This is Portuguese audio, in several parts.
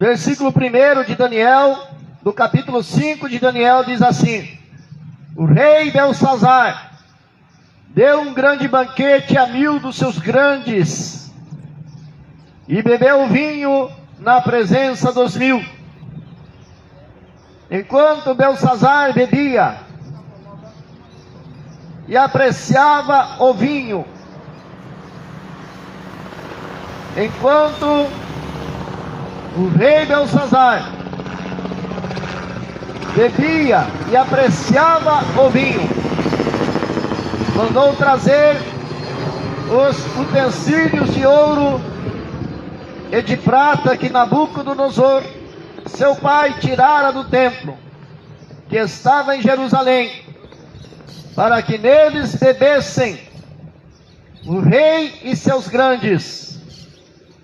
Versículo 1 de Daniel, do capítulo 5 de Daniel, diz assim: o rei Belsazar deu um grande banquete a 1000 dos seus grandes, e bebeu vinho na presença dos 1000. Enquanto Belsazar bebia e apreciava o vinho, enquanto o rei Belsazar bebia e apreciava o vinho, mandou trazer os utensílios de ouro e de prata que Nabucodonosor, seu pai, tirara do templo, que estava em Jerusalém, para que neles bebessem o rei e seus grandes,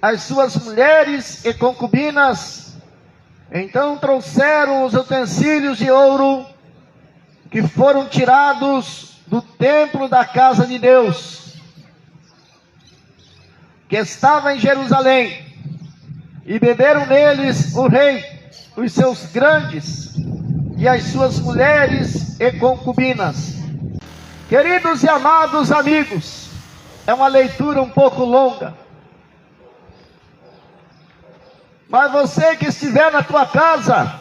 as suas mulheres e concubinas. Então trouxeram os utensílios de ouro que foram tirados do templo da casa de Deus, que estava em Jerusalém, e beberam neles o rei, os seus grandes e as suas mulheres e concubinas. Queridos e amados amigos, é uma leitura um pouco longa, mas você que estiver na tua casa,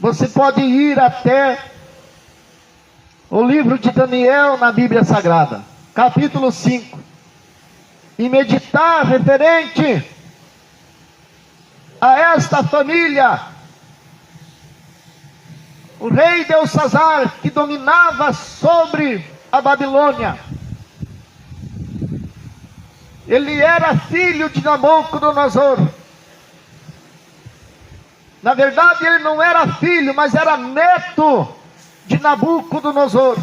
você pode ir até o livro de Daniel na Bíblia Sagrada, capítulo 5, e meditar referente a esta família. O rei Belsazar, que dominava sobre a Babilônia, ele era filho de Nabucodonosor. Na verdade, ele não era filho, mas era neto de Nabucodonosor.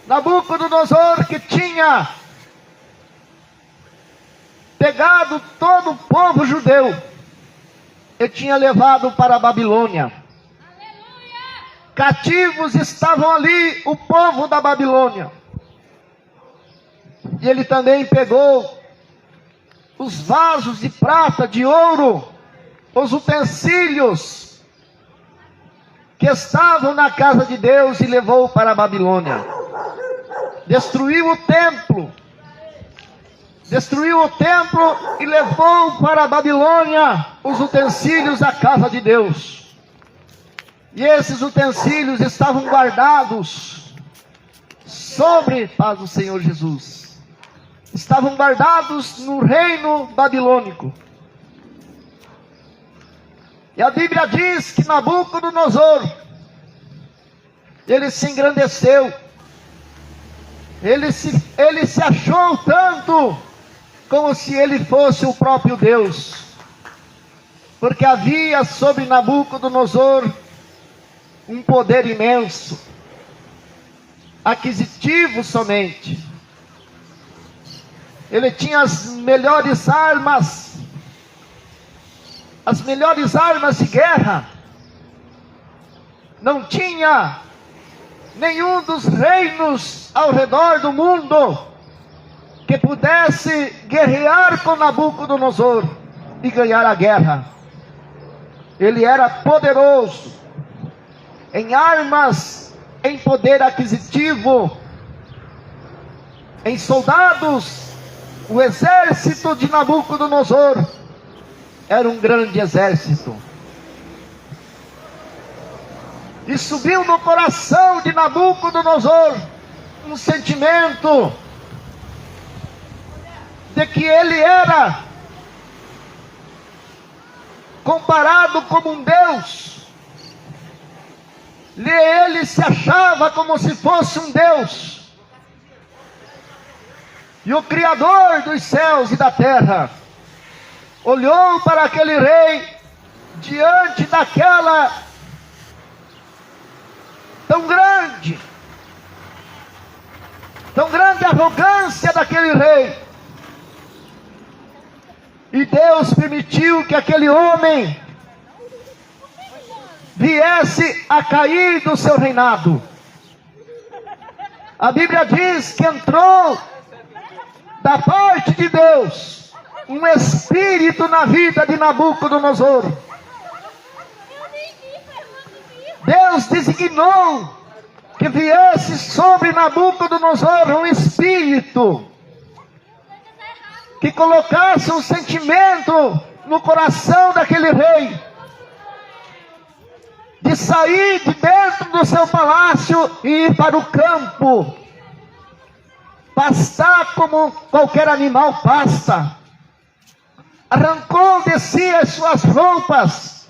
Nabucodonosor, que tinha pegado todo o povo judeu e tinha levado para a Babilônia. Aleluia! Cativos estavam ali o povo da Babilônia. E ele também pegou os vasos de prata, de ouro, os utensílios que estavam na casa de Deus, e levou para a Babilônia. Destruiu o templo e levou para a Babilônia os utensílios da casa de Deus. E esses utensílios estavam guardados sobre, paz do Senhor Jesus, estavam guardados no reino babilônico. E a Bíblia diz que Nabucodonosor, ele se engrandeceu, ele se achou tanto, como se ele fosse o próprio Deus, porque havia sobre Nabucodonosor um poder imenso, aquisitivo somente. Ele tinha as melhores armas de guerra. Não tinha nenhum dos reinos ao redor do mundo que pudesse guerrear com Nabucodonosor e ganhar a guerra. Ele era poderoso em armas, em poder aquisitivo, em soldados. O exército de Nabucodonosor era um grande exército. E subiu no coração de Nabucodonosor um sentimento de que ele era comparado como um Deus. Ele se achava como se fosse um Deus. E o Criador dos céus e da terra olhou para aquele rei, diante daquela tão grande arrogância daquele rei, e Deus permitiu que aquele homem viesse a cair do seu reinado. A Bíblia diz que entrou da parte de Deus um espírito na vida de Nabucodonosor. Deus designou que viesse sobre Nabucodonosor um espírito que colocasse um sentimento no coração daquele rei, de sair de dentro do seu palácio e ir para o campo, pastar como qualquer animal pasta. Arrancou de si as suas roupas.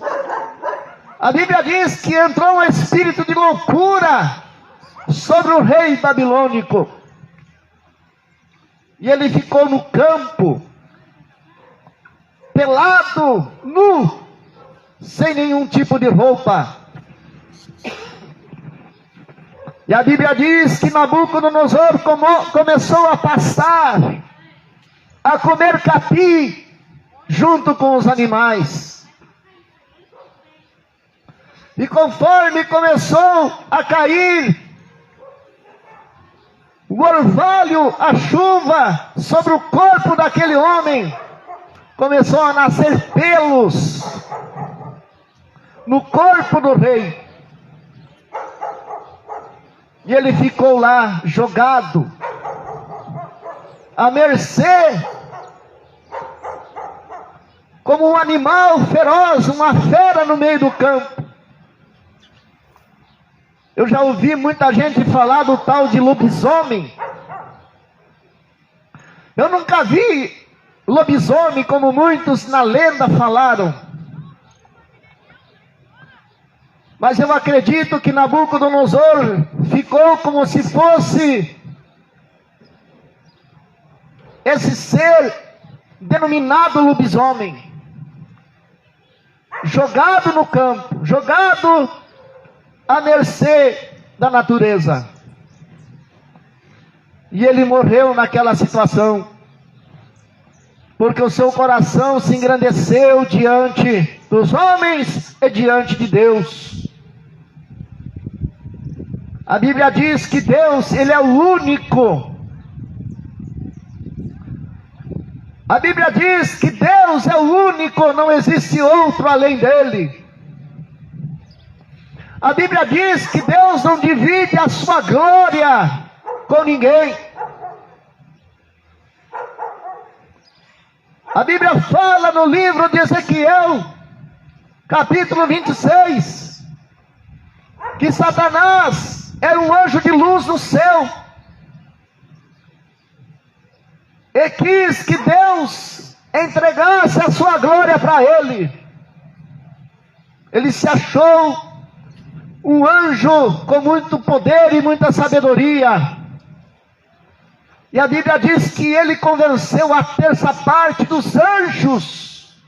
A Bíblia diz que entrou um espírito de loucura sobre o rei babilônico. E ele ficou no campo, pelado, nu, sem nenhum tipo de roupa. E a Bíblia diz que Nabucodonosor começou a pastar, a comer capim, junto com os animais. E conforme começou a cair o orvalho, a chuva sobre o corpo daquele homem, começou a nascer pelos no corpo do rei. E ele ficou lá jogado, à mercê, como um animal feroz, uma fera no meio do campo. Eu já ouvi muita gente falar do tal de lobisomem. Eu nunca vi lobisomem como muitos na lenda falaram. Mas eu acredito que Nabucodonosor ficou como se fosse esse ser denominado lobisomem, jogado no campo, jogado à mercê da natureza. E ele morreu naquela situação, porque o seu coração se engrandeceu diante dos homens e diante de Deus. A Bíblia diz que Deus, Ele é o único. A Bíblia diz que Deus é o único, não existe outro além dele. A Bíblia diz que Deus não divide a sua glória com ninguém. A Bíblia fala no livro de Ezequiel, capítulo 26, que Satanás era um anjo de luz no céu, e quis que Deus entregasse a sua glória para ele. Ele se achou um anjo com muito poder e muita sabedoria. E a Bíblia diz que ele convenceu a terça parte dos anjos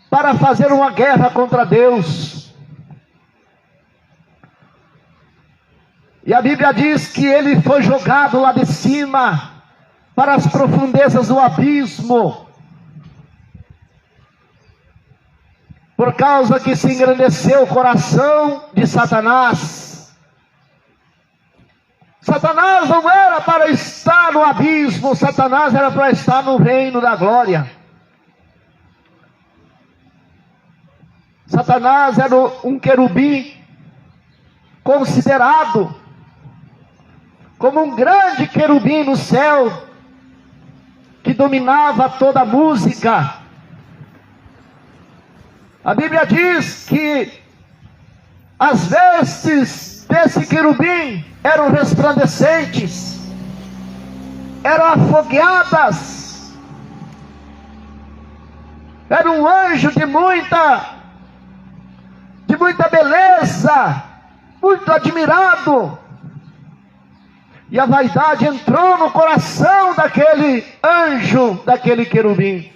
para fazer uma guerra contra Deus. E a Bíblia diz que ele foi jogado lá de cima, para as profundezas do abismo, por causa que se engrandeceu o coração de Satanás. Satanás não era para estar no abismo, Satanás era para estar no reino da glória. Satanás era um querubim considerado como um grande querubim no céu, que dominava toda a música. A Bíblia diz que as vestes desse querubim eram resplandecentes, eram afogueadas. Era um anjo de muita beleza, muito admirado. E a vaidade entrou no coração daquele anjo, daquele querubim.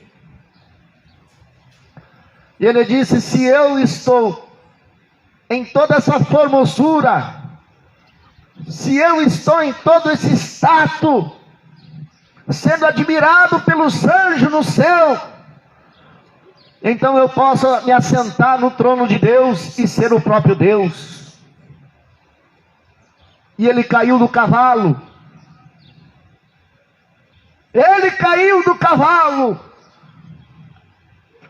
E ele disse: se eu estou em toda essa formosura, se eu estou em todo esse status, sendo admirado pelos anjos no céu, então eu posso me assentar no trono de Deus e ser o próprio Deus. E ele caiu do cavalo. Ele caiu do cavalo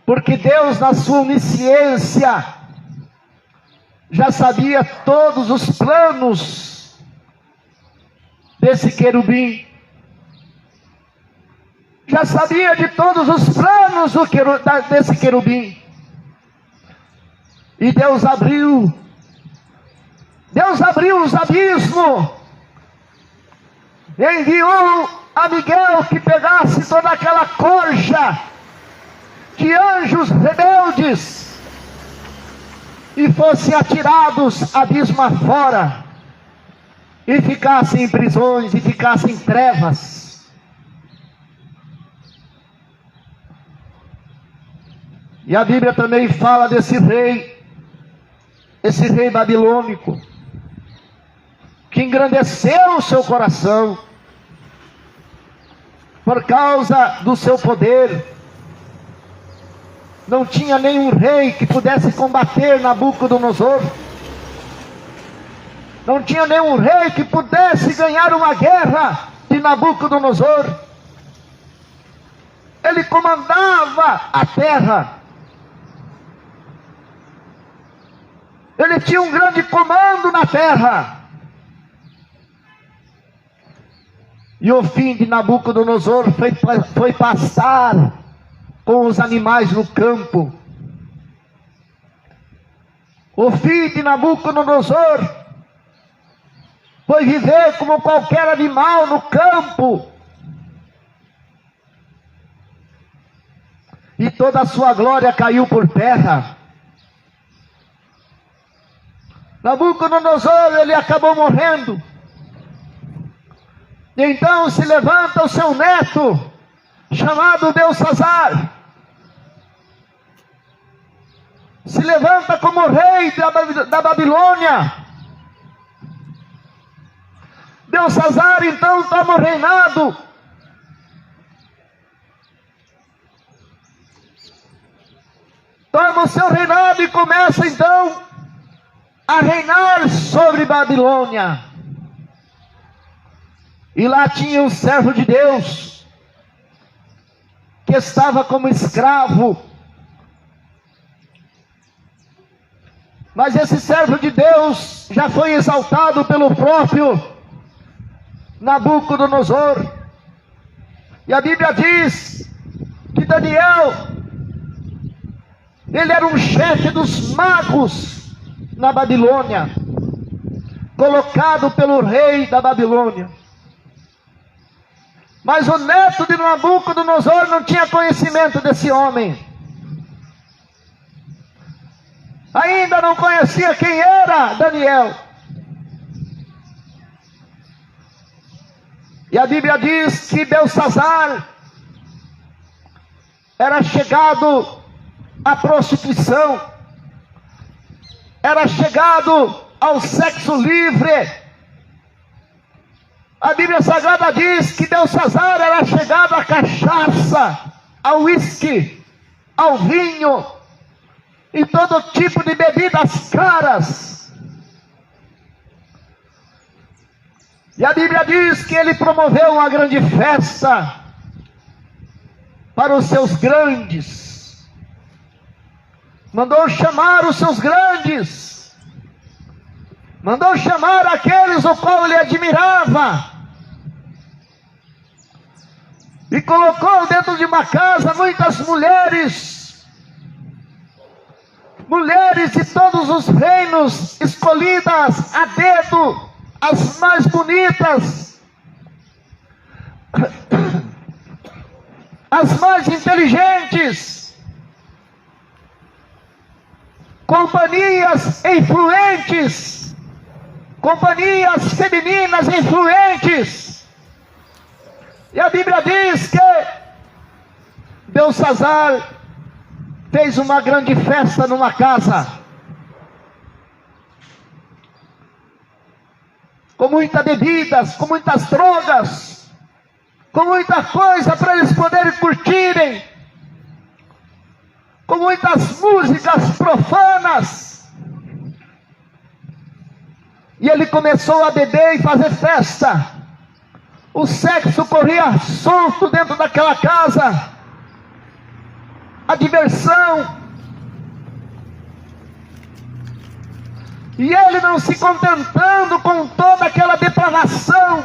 Porque Deus, na sua onisciência, já sabia todos os planos desse querubim. Já sabia de todos os planos desse querubim. E Deus abriu os abismos. Enviou a Miguel que pegasse toda aquela corja de anjos rebeldes e fossem atirados abismo afora, e ficassem em prisões, e ficassem em trevas. E a Bíblia também fala desse rei, esse rei babilônico, que engrandeceu o seu coração por causa do seu poder. Não tinha nenhum rei que pudesse combater Nabucodonosor. Não tinha nenhum rei que pudesse ganhar uma guerra de Nabucodonosor. Ele comandava a terra. Ele tinha um grande comando na terra. E o fim de Nabucodonosor foi pastar com os animais no campo. O fim de Nabucodonosor foi viver como qualquer animal no campo. E toda a sua glória caiu por terra. Nabucodonosor, ele acabou morrendo. E então se levanta o seu neto, chamado Belsazar. Se levanta como rei da Babilônia. Belsazar então toma o reinado. Toma o seu reinado e começa então a reinar sobre Babilônia. E lá tinha um servo de Deus, que estava como escravo. Mas esse servo de Deus já foi exaltado pelo próprio Nabucodonosor. E a Bíblia diz que Daniel, ele era um chefe dos magos na Babilônia, colocado pelo rei da Babilônia. Mas o neto de Nabucodonosor não tinha conhecimento desse homem. Ainda não conhecia quem era Daniel. E a Bíblia diz que Belsazar era chegado à prostituição, era chegado ao sexo livre. A Bíblia Sagrada diz que Belsazar era chegado à cachaça, ao uísque, ao vinho e todo tipo de bebidas caras. E a Bíblia diz que ele promoveu uma grande festa para os seus grandes. Mandou chamar os seus grandes. Mandou chamar aqueles o qual ele admirava. E colocou dentro de uma casa muitas mulheres. Mulheres de todos os reinos, escolhidas a dedo, as mais bonitas, as mais inteligentes, companhias influentes, companhias femininas influentes. E a Bíblia diz que Belsazar fez uma grande festa numa casa, com muitas bebidas, com muitas drogas, com muita coisa para eles poderem curtirem, com muitas músicas profanas. E ele começou a beber e fazer festa. O sexo corria solto dentro daquela casa. a diversão. E ele não se contentando com toda aquela depravação,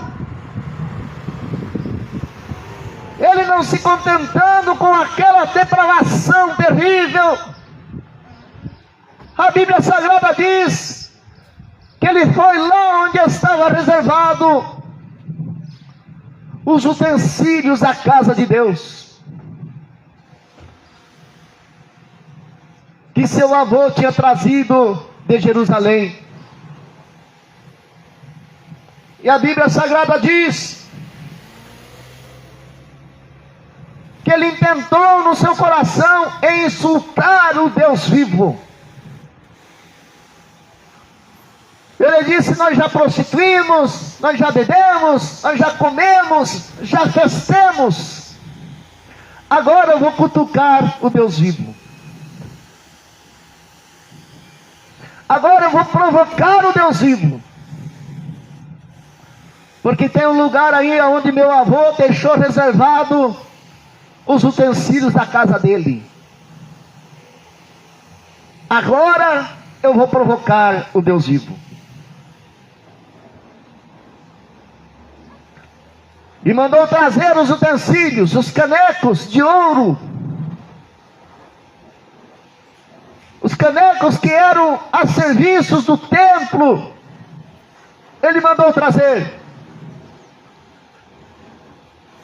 ele não se contentando com aquela depravação terrível, a Bíblia Sagrada diz que ele foi lá onde estava reservado os utensílios da casa de Deus, que seu avô tinha trazido de Jerusalém. E a Bíblia Sagrada diz que ele intentou no seu coração insultar o Deus vivo. Ele disse: nós já prostituímos, nós já bebemos, nós já comemos, já festemos, agora eu vou cutucar o Deus vivo. Agora eu vou provocar o Deus vivo. Porque tem um lugar aí onde meu avô deixou reservado os utensílios da casa dele. Agora eu vou provocar o Deus vivo. E mandou trazer os utensílios, os canecos de ouro. Os canecos que eram a serviços do templo, ele mandou trazer.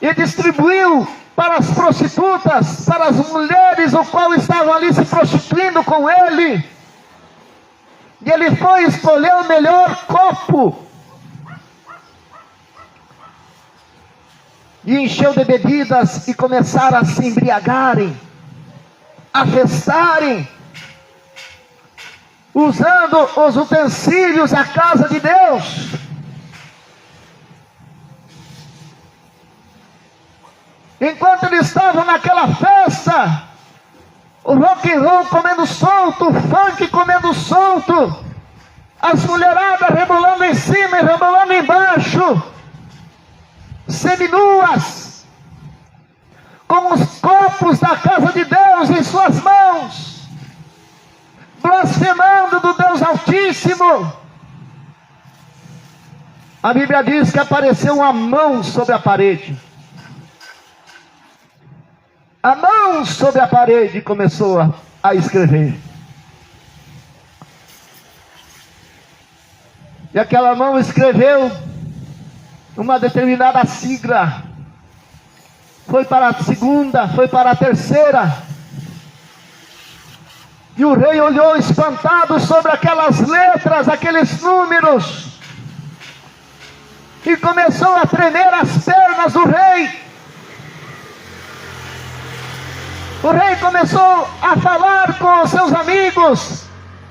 E distribuiu para as prostitutas, para as mulheres, o qual estavam ali se prostituindo com ele. E ele foi escolher o melhor copo. E encheu de bebidas e começaram a se embriagarem, a festarem, usando os utensílios da casa de Deus. Enquanto eles estavam naquela festa, o rock and roll comendo solto, o funk comendo solto, as mulheradas rebolando em cima e rebolando embaixo, seminuas, com os copos da casa de Deus em suas mãos, blasfemando do Deus Altíssimo. A Bíblia diz que apareceu uma mão sobre a parede. A mão sobre a parede começou a escrever. E aquela mão escreveu uma determinada sigla. Foi para a segunda, foi para a terceira. E o rei olhou espantado sobre aquelas letras, aqueles números. E começou a tremer as pernas do rei. O rei começou a falar com os seus amigos: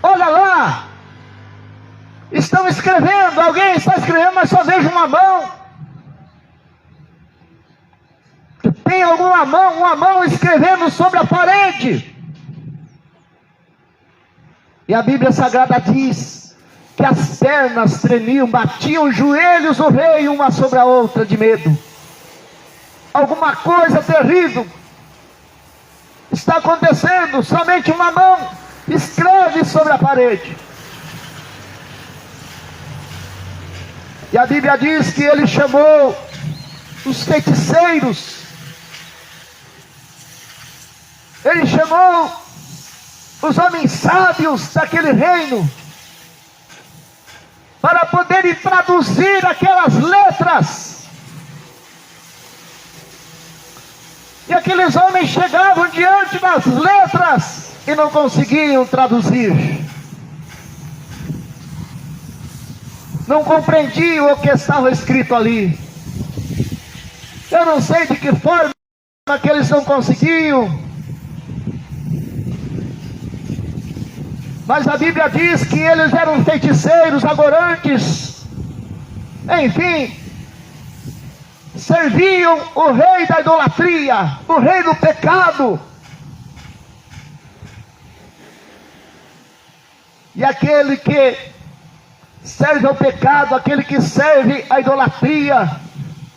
olha lá, estão escrevendo, alguém está escrevendo, mas só vejo uma mão. Tem alguma mão, uma mão escrevendo sobre a parede. E a Bíblia Sagrada diz que as pernas tremiam, batiam os joelhos do rei uma sobre a outra de medo. Alguma coisa terrível está acontecendo. Somente uma mão escreve sobre a parede. E a Bíblia diz que ele chamou os feiticeiros, ele chamou os homens sábios daquele reino, para poderem traduzir aquelas letras. E aqueles homens chegavam diante das letras e não conseguiam traduzir. Não compreendiam o que estava escrito ali. Eu não sei de que forma que eles não conseguiam. Mas a Bíblia diz que eles eram feiticeiros, adorantes. Enfim, serviam o rei da idolatria, o rei do pecado. E aquele que serve ao pecado, aquele que serve a idolatria,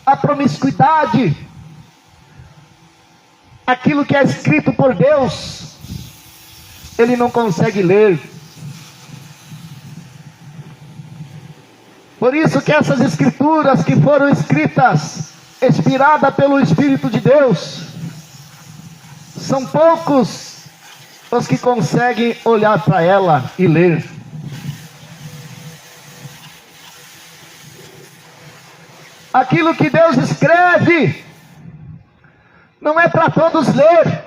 a promiscuidade, aquilo que é escrito por Deus, ele não consegue ler. Por isso que essas escrituras que foram escritas, inspiradas pelo Espírito de Deus, são poucos os que conseguem olhar para ela e ler. Aquilo que Deus escreve não é para todos ler.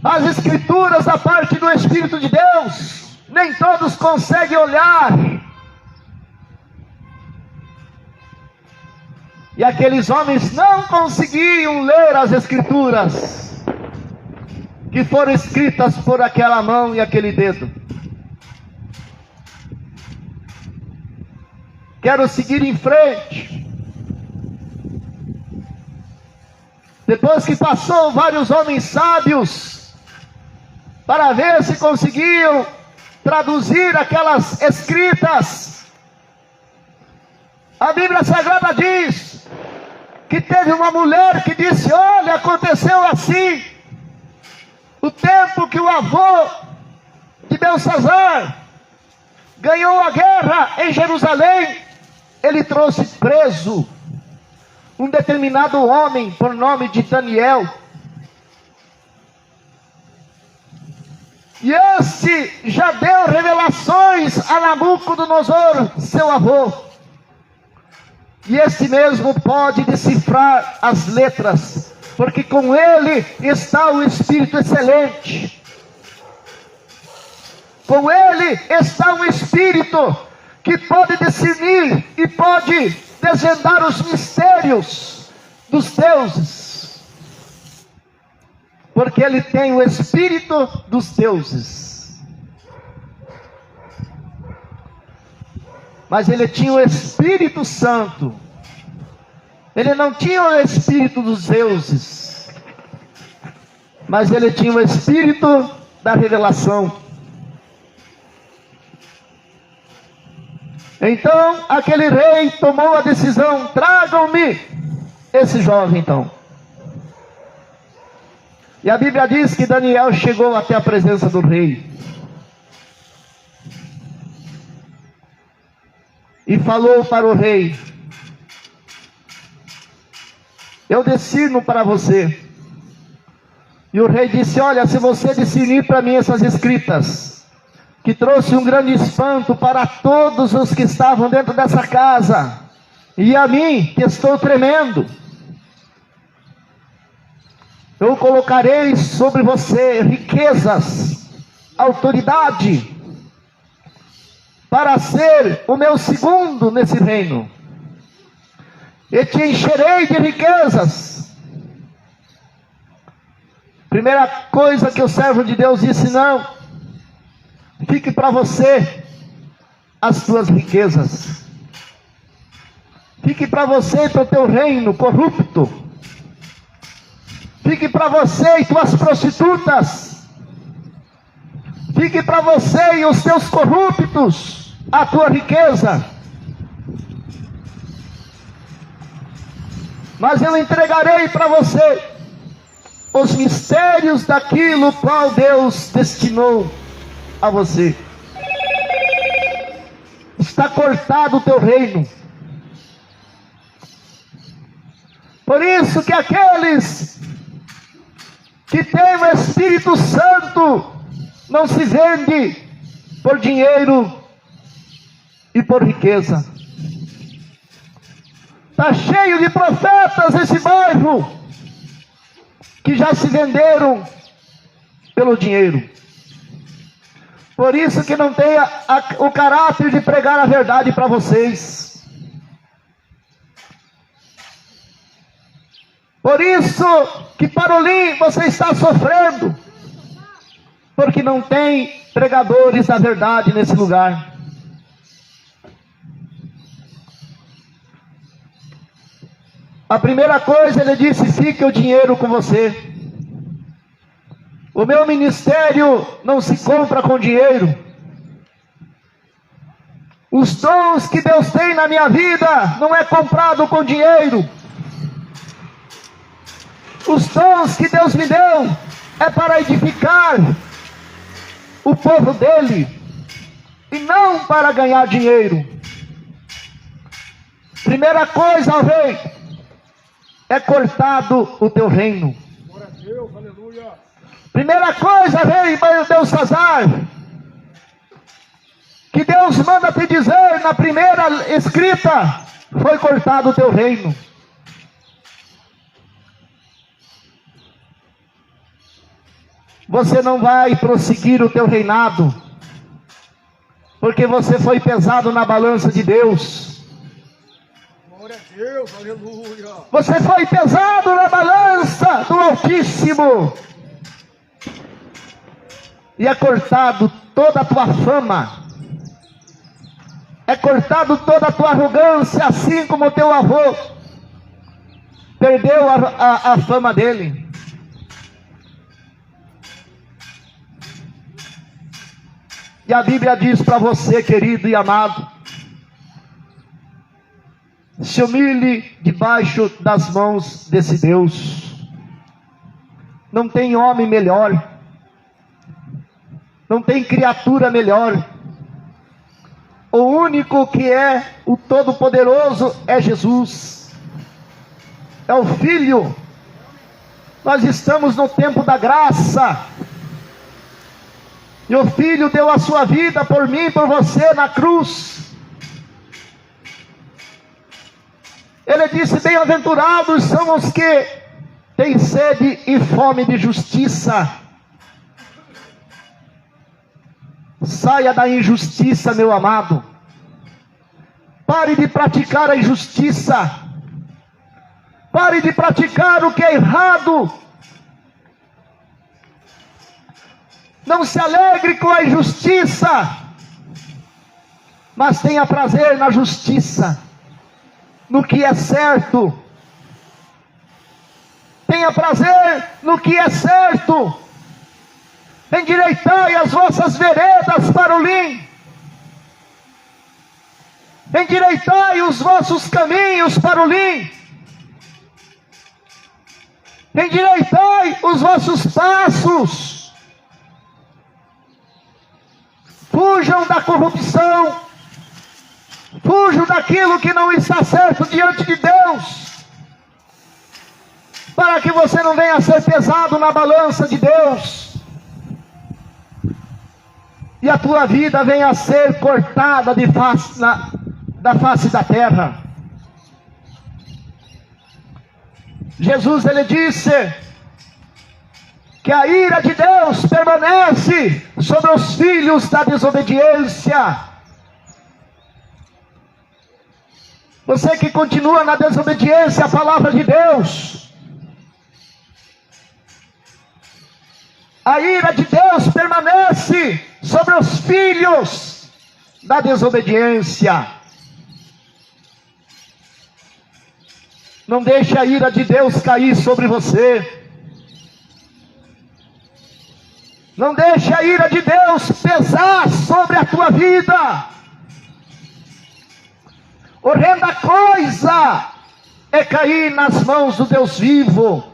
As escrituras da parte do Espírito de Deus, nem todos conseguem olhar. E aqueles homens não conseguiam ler as escrituras que foram escritas por aquela mão e aquele dedo. Quero seguir em frente. Depois que passou vários homens sábios para ver se conseguiam traduzir aquelas escritas, a Bíblia Sagrada diz que teve uma mulher que disse: olha, aconteceu assim, o tempo que o avô de Belsazar ganhou a guerra em Jerusalém, ele trouxe preso um determinado homem por nome de Daniel. E esse já deu revelações a Nabucodonosor, seu avô. E esse mesmo pode decifrar as letras, porque com ele está o Espírito excelente. Com ele está um Espírito que pode discernir e pode desvendar os mistérios dos deuses. Porque ele tem o Espírito dos deuses. Mas ele tinha o Espírito Santo. Ele não tinha o Espírito dos deuses, mas ele tinha o Espírito da revelação. Então aquele rei tomou a decisão: tragam-me esse jovem então. E a Bíblia diz que Daniel chegou até a presença do rei e falou para o rei: eu discerno para você. E o rei disse: olha, se você discernir para mim essas escritas, que trouxe um grande espanto para todos os que estavam dentro dessa casa, e a mim, que estou tremendo, eu colocarei sobre você riquezas, autoridade, para ser o meu segundo nesse reino, e te encherei de riquezas. Primeira coisa que o servo de Deus disse: não, fique para você as tuas riquezas, fique para você e para o teu reino corrupto, fique para você e tuas prostitutas, fique para você e os teus corruptos a tua riqueza. Mas eu entregarei para você os mistérios daquilo qual Deus destinou a você. Está cortado o teu reino. Por isso que aqueles que têm o Espírito Santo não se vende por dinheiro e por riqueza. Está cheio de profetas esse bairro que já se venderam pelo dinheiro. Por isso que não tem o caráter de pregar a verdade para vocês. Por isso que Parolim você está sofrendo, porque não tem pregadores da verdade nesse lugar. A primeira coisa, ele disse: fique o dinheiro com você. O meu ministério não se compra com dinheiro. Os dons que Deus tem na minha vida não é comprado com dinheiro. Os dons que Deus me deu é para edificar o povo dele e não para ganhar dinheiro. Primeira coisa, ó rei, é cortado o teu reino. Primeira coisa, rei Belsazar, que Deus manda te dizer na primeira escrita: foi cortado o teu reino. Você não vai prosseguir o teu reinado, porque você foi pesado na balança de Deus. Glória a Deus, aleluia. Você foi pesado na balança do Altíssimo. E é cortado toda a tua fama. É cortado toda a tua arrogância, assim como o teu avô perdeu a fama dele. E a Bíblia diz para você, querido e amado: se humilhe debaixo das mãos desse Deus. Não tem homem melhor, não tem criatura melhor. O único que é o Todo-Poderoso é Jesus, é o Filho. Nós estamos no tempo da graça, e o Filho deu a sua vida por mim e por você na cruz. Ele disse: bem-aventurados são os que têm sede e fome de justiça. Saia da injustiça, meu amado. Pare de praticar a injustiça. Pare de praticar o que é errado. Não se alegre com a injustiça, mas tenha prazer na justiça, no que é certo. Tenha prazer no que é certo. Endireitai as vossas veredas para o lim. Endireitai os vossos caminhos para o lim. Endireitai os vossos passos. Fujam da corrupção. Fujam daquilo que não está certo diante de Deus, para que você não venha a ser pesado na balança de Deus, e a tua vida venha a ser cortada da face da terra. Jesus, ele disse que a ira de Deus permanece sobre os filhos da desobediência. Você que continua na desobediência à palavra de Deus, a ira de Deus permanece sobre os filhos da desobediência. Não deixe a ira de Deus cair sobre você. Não deixe a ira de Deus pesar sobre a tua vida. Horrenda coisa é cair nas mãos do Deus vivo.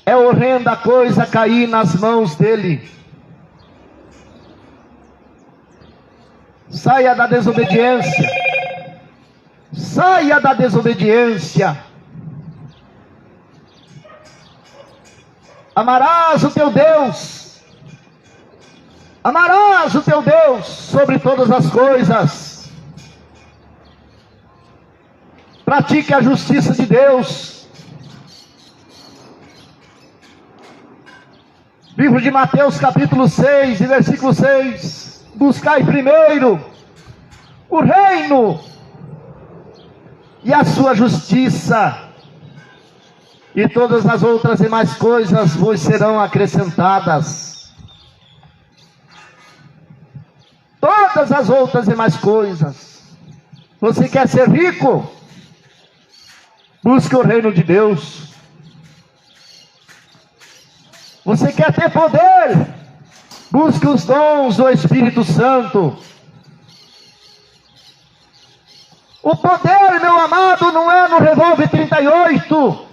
É horrenda coisa cair nas mãos dele. Saia da desobediência. Saia da desobediência. Amarás o teu Deus. Amarás o teu Deus sobre todas as coisas. Pratique a justiça de Deus. Livro de Mateus capítulo 6 e versículo 6. Buscai primeiro o reino e a sua justiça, e todas as outras demais coisas vos serão acrescentadas. Todas as outras demais coisas. Você quer ser rico? Busque o reino de Deus. Você quer ter poder? Busque os dons do Espírito Santo. O poder, meu amado, não é no revólver 38.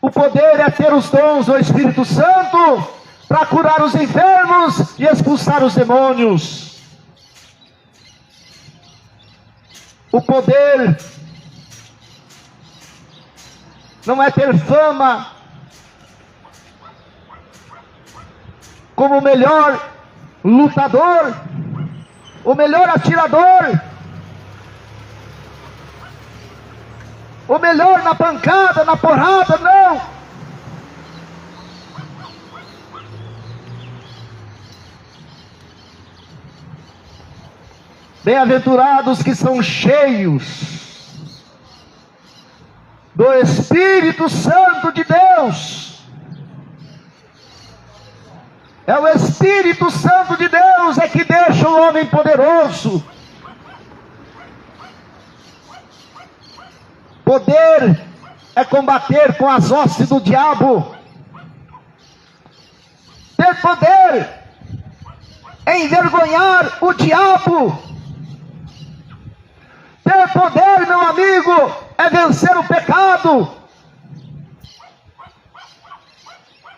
O poder é ter os dons do Espírito Santo para curar os enfermos e expulsar os demônios. O poder não é ter fama como o melhor lutador, o melhor atirador, o melhor na pancada, na porrada, não. Bem-aventurados que são cheios do Espírito Santo de Deus. É o Espírito Santo de Deus é que deixa o homem poderoso. Poder é combater com as hostes do diabo. Ter poder é envergonhar o diabo. Ter poder, meu amigo, é vencer o pecado.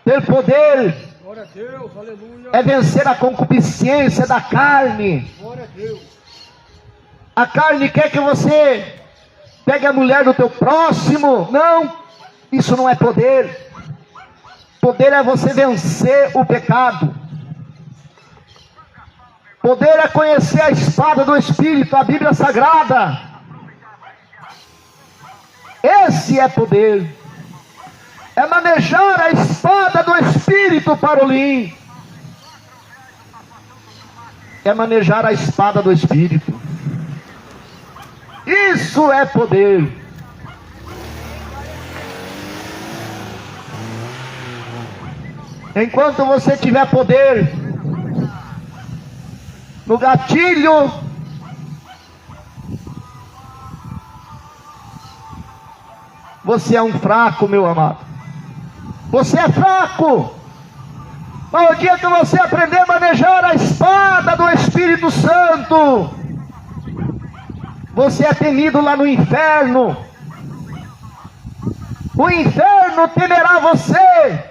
Ter poder Glória a Deus, aleluia. é vencer a concupiscência da carne. Glória a Deus. A carne quer que você pegue a mulher do teu próximo. Não, isso não é poder. Poder é você vencer o pecado. Poder é conhecer a espada do Espírito, a Bíblia Sagrada. Esse é poder. É manejar a espada do Espírito, Parolim. É manejar a espada do Espírito. Isso é poder. Enquanto você tiver poder no gatilho, você é um fraco, meu amado. Você é fraco. Mas o dia que você aprender a manejar a espada do Espírito Santo, você é temido lá no inferno. O inferno temerá você.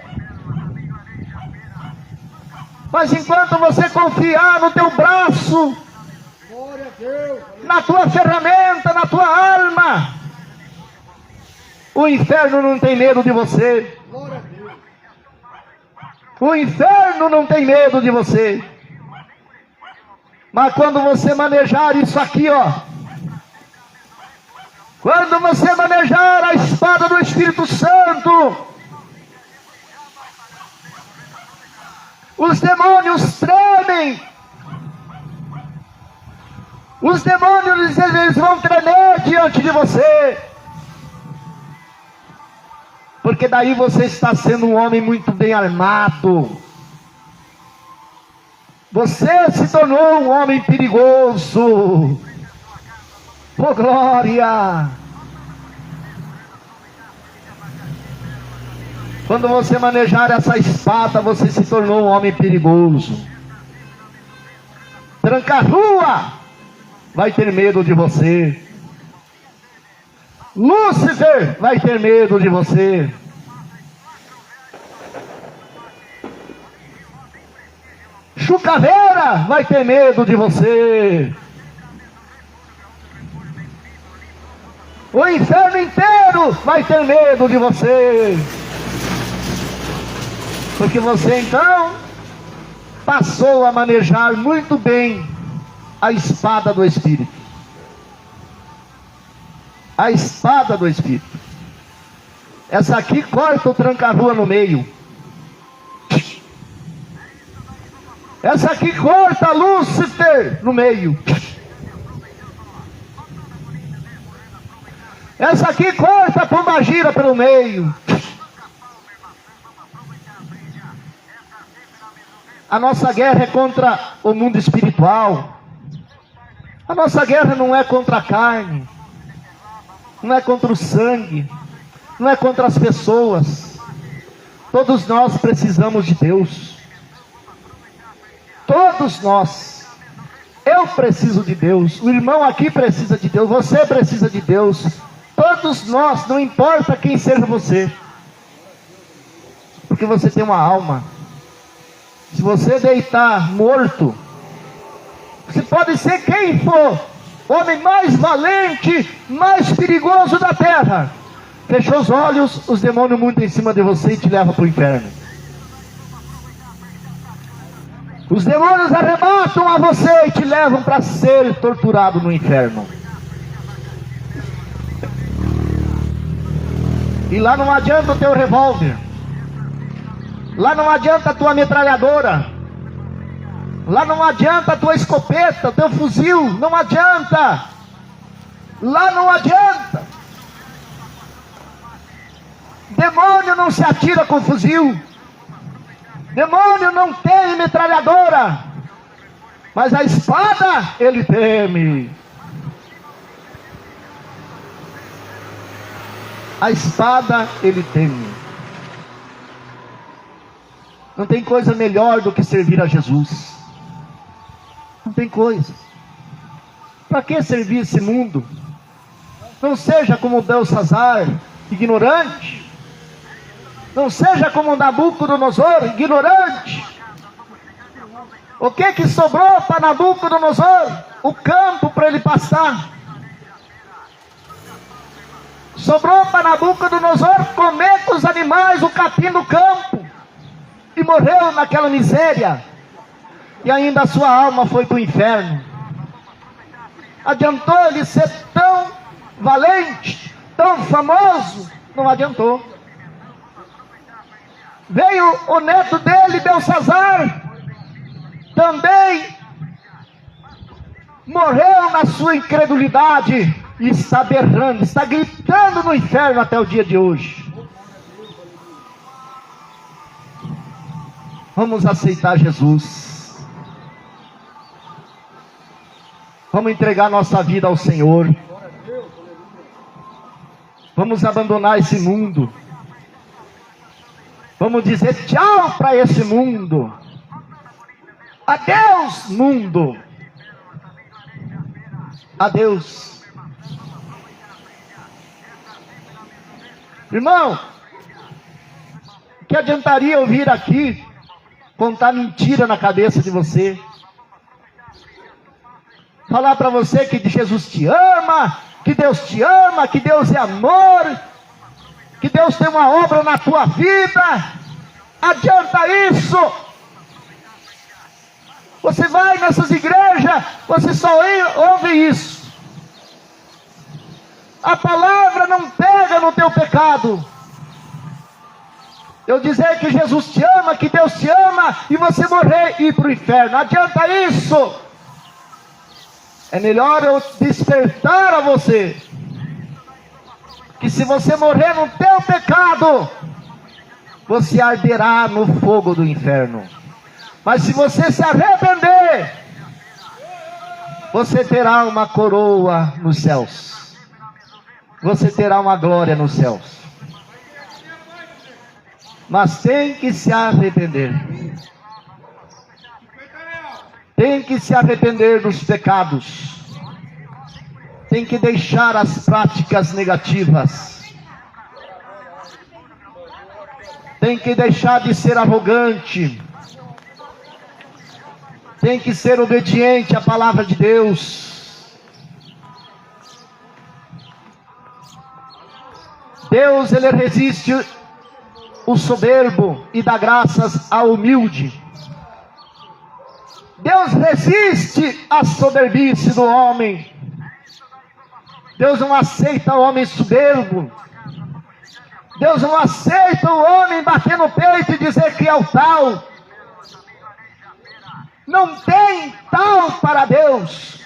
Mas enquanto você confiar no teu braço, Glória a Deus. na tua ferramenta, na tua arma, o inferno não tem medo de você. Glória a Deus. O inferno não tem medo de você. Mas quando você manejar isso aqui, ó, quando você manejar a espada do Espírito Santo, os demônios tremem. Os demônios, eles vão tremer diante de você. Porque daí você está sendo um homem muito bem armado. Você se tornou um homem perigoso. Oh, glória! Quando você manejar essa espada, você se tornou um homem perigoso. Tranca-rua vai ter medo de você. Lúcifer vai ter medo de você. Chucaveira vai ter medo de você. O inferno inteiro vai ter medo de você. Porque você então passou a manejar muito bem a espada do Espírito. A espada do Espírito. Essa aqui corta o tranca-rua no meio. Essa aqui corta Lúcifer no meio. Essa aqui corta a pombagira pelo meio. A nossa guerra é contra o mundo espiritual. A nossa guerra não é contra a carne, não é contra o sangue, não é contra as pessoas. Todos nós precisamos de Deus. Todos nós. Eu Eu preciso de Deus, o irmão aqui precisa de Deus, você precisa de Deus. Todos nós, não importa quem seja você, porque você tem uma alma. Se você deitar morto, você pode ser quem for, o homem mais valente, mais perigoso da terra. Fechou os olhos, os demônios montam em cima de você e te levam para o inferno. Os demônios arrebatam a você e te levam para ser torturado no inferno. E lá não adianta o teu revólver, lá não adianta a tua metralhadora, lá não adianta a tua escopeta, o teu fuzil, não adianta. Lá não adianta. Demônio não se atira com fuzil, demônio não tem metralhadora, mas a espada ele teme. A espada ele teme. Não tem coisa melhor do que servir a Jesus. Não tem coisa. Para que servir esse mundo? Não seja como Belsazar, ignorante. Não seja como Nabucodonosor, ignorante. O que sobrou para Nabucodonosor? O campo para ele pastar. Sobrou para Nabucodonosor comer com os animais o capim do campo. E morreu naquela miséria. E ainda a sua alma foi para o inferno. Adiantou ele ser tão valente, tão famoso? Não adiantou. Veio o neto dele, Belsazar, também morreu na sua incredulidade e está berrando, está gritando no inferno até o dia de hoje. Vamos aceitar Jesus. Vamos entregar nossa vida ao Senhor. Vamos abandonar esse mundo. Vamos dizer tchau para esse mundo. Adeus, mundo. Adeus. Irmão, que adiantaria eu vir aqui contar mentira na cabeça de você? Falar para você que Jesus te ama, que Deus te ama, que Deus é amor, que Deus tem uma obra na tua vida. Adianta isso? Você vai nessas igrejas, você só ouve isso. A palavra não pega no teu pecado. Eu dizer que Jesus te ama, que Deus te ama, e você morrer e ir para o inferno, adianta isso? É melhor eu despertar a você, que se você morrer no teu pecado, você arderá no fogo do inferno. Mas se você se arrepender, você terá uma coroa nos céus. Você terá uma glória nos céus. Mas tem que se arrepender. Tem que se arrepender dos pecados. Tem que deixar as práticas negativas. Tem que deixar de ser arrogante. Tem que ser obediente à palavra de Deus. Deus, ele resiste o soberbo e dá graças ao humilde. Deus resiste à soberbice do homem. Deus não aceita o homem soberbo. Deus não aceita o homem bater no peito e dizer que é o tal. Não tem tal para Deus.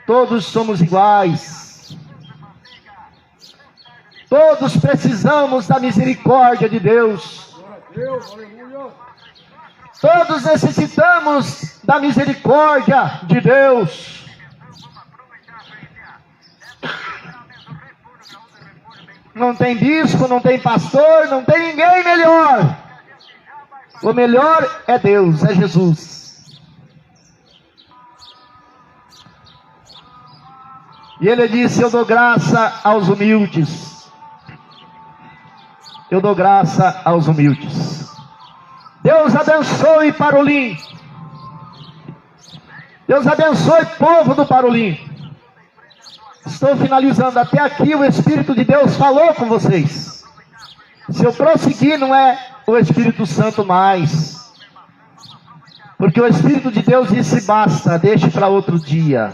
Todos somos iguais. Todos precisamos da misericórdia de Deus. Todos necessitamos da misericórdia de Deus. Não tem bispo, não tem pastor, não tem ninguém melhor. O melhor é Deus, é Jesus. E ele disse: eu dou graça aos humildes. Eu dou graça aos humildes. Deus abençoe Parolim. Deus abençoe povo do Parolim. Estou finalizando. Até aqui o Espírito de Deus falou com vocês. Se eu prosseguir, não é o Espírito Santo mais. Porque o Espírito de Deus disse: basta, deixe para outro dia.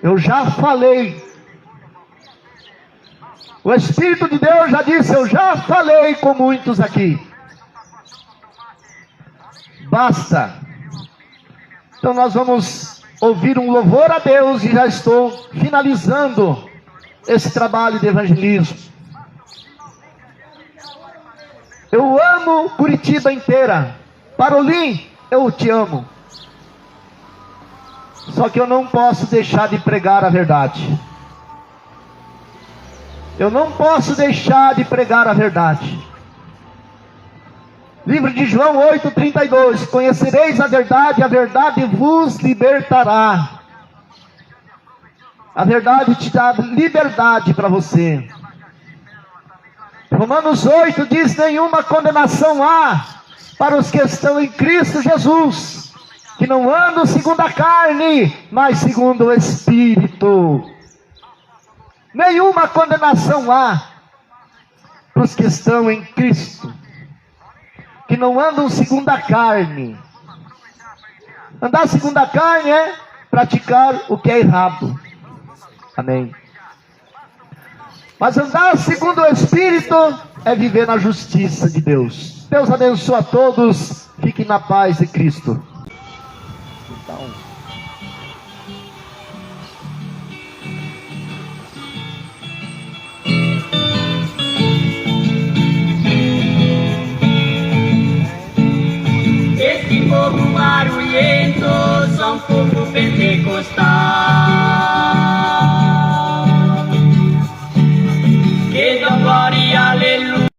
Eu já falei. O Espírito de Deus já disse: eu já falei com muitos aqui. Basta. Então nós vamos ouvir um louvor a Deus e já estou finalizando esse trabalho de evangelismo. Eu amo Curitiba inteira. Parolim, eu te amo. Só que eu não posso deixar de pregar a verdade. Eu não posso deixar de pregar a verdade. Livro de João 8,32. Conhecereis a verdade vos libertará. A verdade te dá liberdade para você. Romanos 8 diz: nenhuma condenação há para os que estão em Cristo Jesus, que não andam segundo a carne, mas segundo o Espírito. Nenhuma condenação há para os que estão em Cristo, que não andam segundo a carne. Andar segundo a carne é praticar o que é errado. Amém. Mas andar segundo o Espírito é viver na justiça de Deus. Deus abençoe a todos. Fiquem na paz de Cristo. Então, esse povo barulhento são povo pentecostal.